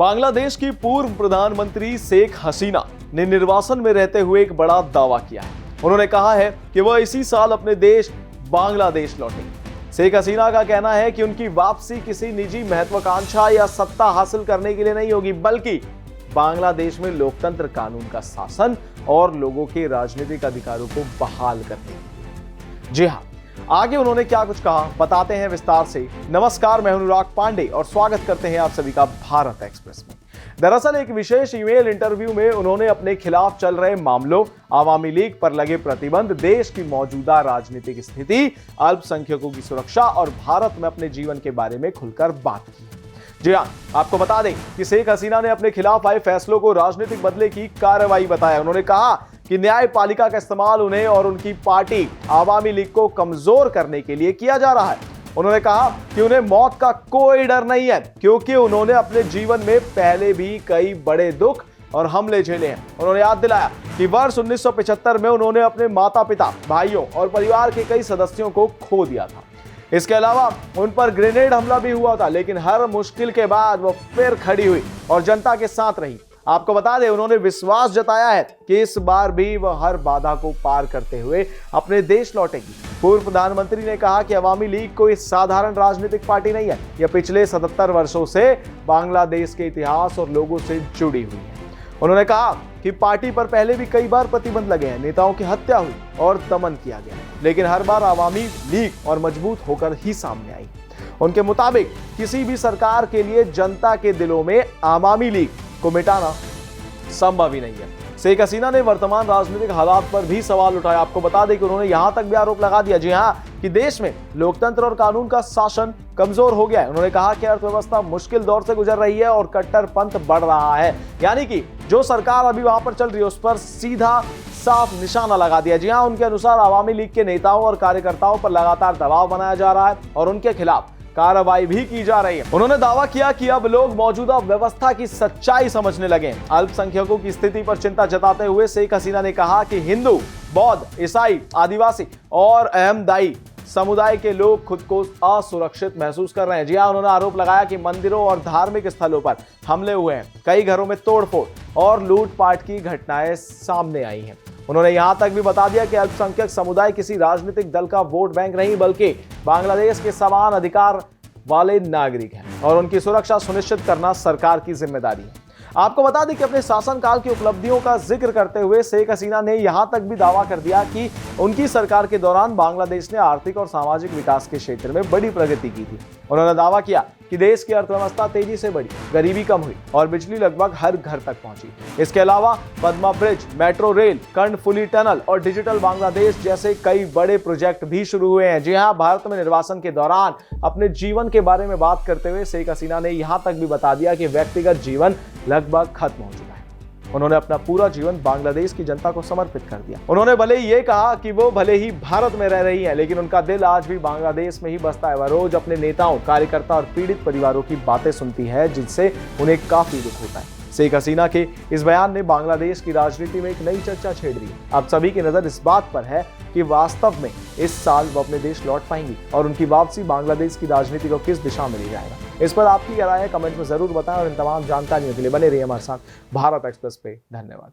बांग्लादेश की पूर्व प्रधानमंत्री शेख हसीना ने निर्वासन में रहते हुए एक बड़ा दावा किया है। उन्होंने कहा है कि वह इसी साल अपने देश बांग्लादेश लौटेंगे। शेख हसीना का कहना है कि उनकी वापसी किसी निजी महत्वाकांक्षा या सत्ता हासिल करने के लिए नहीं होगी, बल्कि बांग्लादेश में लोकतंत्र, कानून का शासन और लोगों के राजनीतिक अधिकारों को बहाल करने के लिए। जी हां, आगे उन्होंने क्या कुछ कहा बताते हैं विस्तार से। नमस्कार, मैं अनुराग पांडे और स्वागत करते हैं आप सभी का भारत एक्सप्रेस में। दरअसल एक विशेष ईमेल इंटरव्यू में उन्होंने अपने खिलाफ चल रहे मामलों, आवामी लीग पर लगे प्रतिबंध, देश की मौजूदा राजनीतिक स्थिति, अल्पसंख्यकों की सुरक्षा और भारत में अपने जीवन के बारे में खुलकर बात की। जी हां, आपको बता दें कि शेख हसीना ने अपने खिलाफ आए फैसलों को राजनीतिक बदले की कार्रवाई बताया। उन्होंने कहा कि न्यायपालिका का इस्तेमाल उन्हें और उनकी पार्टी आवामी लीग को कमजोर करने के लिए किया जा रहा है। उन्होंने कहा कि उन्हें मौत का कोई डर नहीं है, क्योंकि उन्होंने अपने जीवन में पहले भी कई बड़े दुख और हमले झेले हैं। उन्होंने याद दिलाया कि वर्ष 1975 में उन्होंने अपने माता पिता, भाइयों और परिवार के कई सदस्यों को खो दिया था। इसके अलावा उन पर ग्रेनेड हमला भी हुआ था, लेकिन हर मुश्किल के बाद वो फिर खड़ी हुई और जनता के साथ रही। आपको बता दें, उन्होंने विश्वास जताया है कि इस बार भी वह हर बाधा को पार करते हुए अपने देश लौटेगी। पूर्व प्रधानमंत्री ने कहा कि अवामी लीग कोई साधारण राजनीतिक पार्टी नहीं है, यह पिछले 77 वर्षों से बांग्लादेश के इतिहास और लोगों से जुड़ी हुई है। उन्होंने कहा कि पार्टी पर पहले भी कई बार प्रतिबंध लगे हैं, नेताओं की हत्या हुई और दमन किया गया, लेकिन हर बार अवामी लीग और मजबूत होकर ही सामने आई। उनके मुताबिक किसी भी सरकार के लिए जनता के दिलों में अवामी लीग को मिटाना संभव ही नहीं है। शेख हसीना ने वर्तमान राजनीतिक हालात पर भी सवाल उठाया। आपको बता दें कि उन्होंने यहां तक भी आरोप लगा दिया, जी हां, कि देश में लोकतंत्र और कानून का शासन कमजोर हो गया है। उन्होंने कहा कि अर्थव्यवस्था मुश्किल दौर से गुजर रही है और कट्टरपंथ बढ़ रहा है, यानी कि जो सरकार अभी वहां पर चल रही है उस पर सीधा साफ निशाना लगा दिया। जी हां, उनके अनुसार आवामी लीग के नेताओं और कार्यकर्ताओं पर लगातार दबाव बनाया जा रहा है और उनके खिलाफ कार्रवाई भी की जा रही है। उन्होंने दावा किया कि अब लोग मौजूदा व्यवस्था की सच्चाई समझने लगे। अल्पसंख्यकों की स्थिति पर चिंता जताते हुए शेख हसीना ने कहा कि हिंदू, बौद्ध, ईसाई, आदिवासी और अहमदाई समुदाय के लोग खुद को असुरक्षित महसूस कर रहे हैं। जी हां, उन्होंने आरोप लगाया कि मंदिरों और धार्मिक स्थलों पर हमले हुए हैं, कई घरों में तोड़फोड़ और लूटपाट की घटनाएं सामने आई हैं। उन्होंने यहां तक भी बता दिया कि अल्पसंख्यक समुदाय किसी राजनीतिक दल का वोट बैंक नहीं, बल्कि बांग्लादेश के समान अधिकार वाले नागरिक हैं और उनकी सुरक्षा सुनिश्चित करना सरकार की जिम्मेदारी है। आपको बता दें कि अपने शासनकाल की उपलब्धियों का जिक्र करते हुए शेख हसीना ने यहां तक भी दावा कर दिया कि उनकी सरकार के दौरान बांग्लादेश ने आर्थिक और सामाजिक विकास के क्षेत्र में बड़ी प्रगति की थी। उन्होंने दावा किया कि देश की अर्थव्यवस्था तेजी से बढ़ी, गरीबी कम हुई और बिजली लगभग हर घर तक पहुंची। इसके अलावा Padma bridge, metro rail, Karnaphuli tunnel और डिजिटल बांग्लादेश जैसे कई बड़े प्रोजेक्ट भी शुरू हुए हैं। जी हां, भारत में निर्वासन के दौरान अपने जीवन के बारे में बात करते हुए शेख हसीना ने यहां तक भी बता दिया कि व्यक्तिगत जीवन लगभग खत्म हो चुका है। उन्होंने अपना पूरा जीवन बांग्लादेश की जनता को समर्पित कर दिया। उन्होंने भले ही ये कहा कि वो भले ही भारत में रह रही हैं, लेकिन उनका दिल आज भी बांग्लादेश में ही बसता है। वह रोज अपने नेताओं, कार्यकर्ता और पीड़ित परिवारों की बातें सुनती है, जिनसे उन्हें काफी दुख होता है। शेख हसीना के इस बयान ने बांग्लादेश की राजनीति में एक नई चर्चा छेड़ दी है। अब सभी की नजर इस बात पर है कि वास्तव में इस साल वो अपने देश लौट पाएंगी और उनकी वापसी बांग्लादेश की राजनीति को किस दिशा में ले जाएगा। इस पर आपकी क्या राय है, कमेंट में जरूर बताएं और इन तमाम जानकारियों के लिए बने रहिए हमारे साथ भारत एक्सप्रेस पे। धन्यवाद।